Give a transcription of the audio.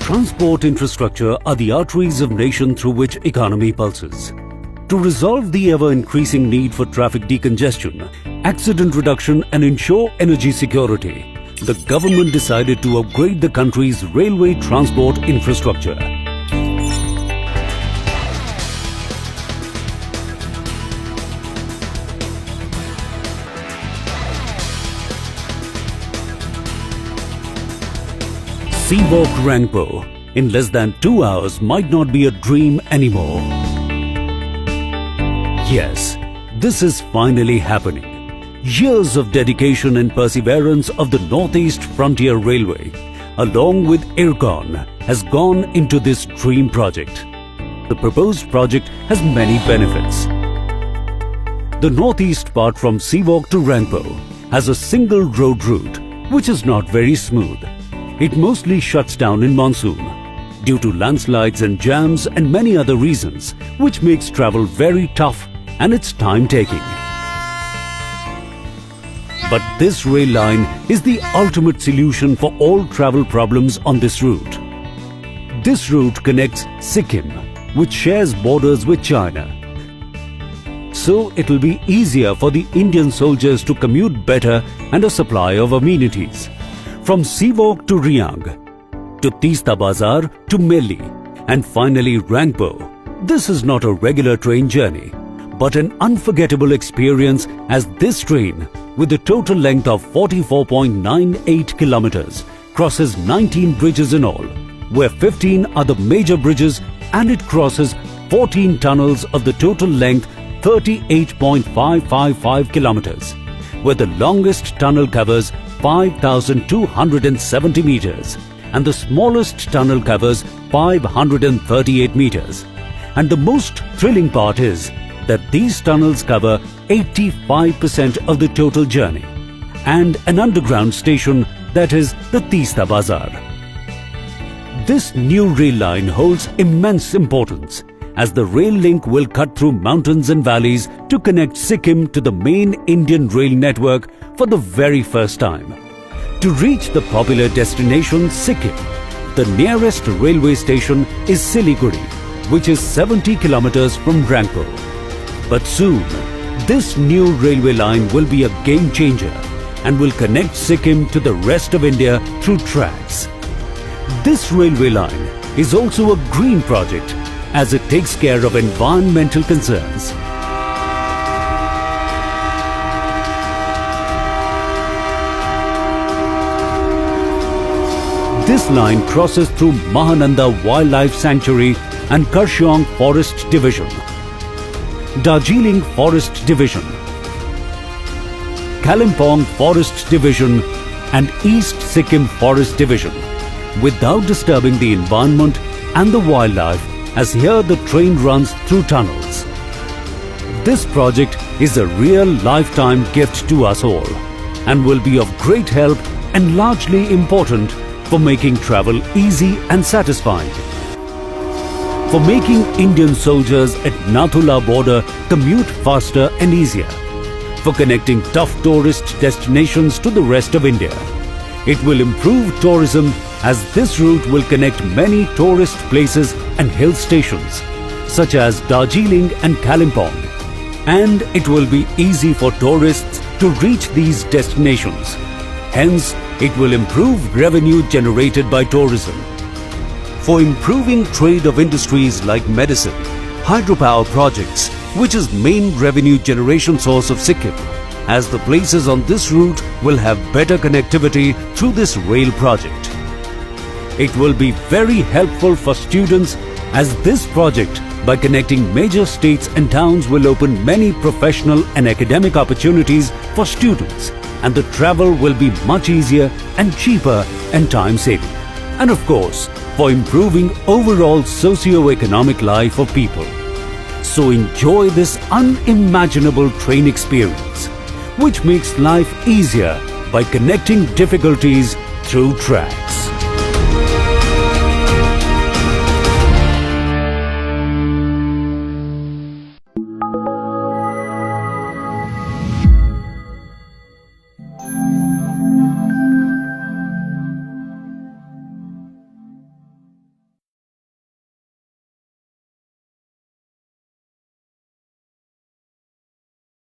Transport infrastructure are the arteries of nation through which economy pulses. To resolve the ever-increasing need for traffic decongestion, accident reduction and ensure energy security, the government decided to upgrade the country's railway transport infrastructure. Seawalk Rangpo in less than 2 hours might not be a dream anymore. Yes, this is finally happening. Years of dedication and perseverance of the Northeast Frontier Railway, along with IRCON, has gone into this dream project. The proposed project has many benefits. The northeast part from Seawalk to Rangpo has a single road route, which is not very smooth. It mostly shuts down in monsoon due to landslides and jams and many other reasons, which makes travel very tough and it's time-taking. But this rail line is the ultimate solution for all travel problems on this route. This route connects Sikkim, which shares borders with China. So it will be easier for the Indian soldiers to commute better and a supply of amenities. From Seawalk to Riang, to Teesta Bazar to Melli, and finally Rangpo. This is not a regular train journey, but an unforgettable experience, as this train, with a total length of 44.98 kilometers, crosses 19 bridges in all, where 15 are the major bridges, and it crosses 14 tunnels of the total length 38.555 kilometers, where the longest tunnel covers 5,270 meters and the smallest tunnel covers 538 meters. And the most thrilling part is that these tunnels cover 85% of the total journey, and an underground station, that is the Teesta Bazar. This new rail line holds immense importance, as the rail link will cut through mountains and valleys to connect Sikkim to the main Indian rail network for the very first time. To reach the popular destination Sikkim, the nearest railway station is Siliguri, which is 70 kilometers from Rangpo. But soon, this new railway line will be a game changer and will connect Sikkim to the rest of India through tracks. This railway line is also a green project, as it takes care of environmental concerns. This line crosses through Mahananda Wildlife Sanctuary and Kurseong Forest Division, Darjeeling Forest Division, Kalimpong Forest Division and East Sikkim Forest Division, without disturbing the environment and the wildlife, as here the train runs through tunnels. This project is a real lifetime gift to us all and will be of great help and largely important for making travel easy and satisfying. For making Indian soldiers at Nathula border commute faster and easier. For connecting tough tourist destinations to the rest of India. It will improve tourism, as this route will connect many tourist places and hill stations such as Darjeeling and Kalimpong, and it will be easy for tourists to reach these destinations. Hence, it will improve revenue generated by tourism. For improving trade of industries like medicine, hydropower projects, which is main revenue generation source of Sikkim, as the places on this route will have better connectivity through this rail project. It will be very helpful for students, as this project, by connecting major states and towns, will open many professional and academic opportunities for students, and the travel will be much easier and cheaper and time-saving. And of course, for improving overall socio-economic life of people. So enjoy this unimaginable train experience, which makes life easier by connecting difficulties through track.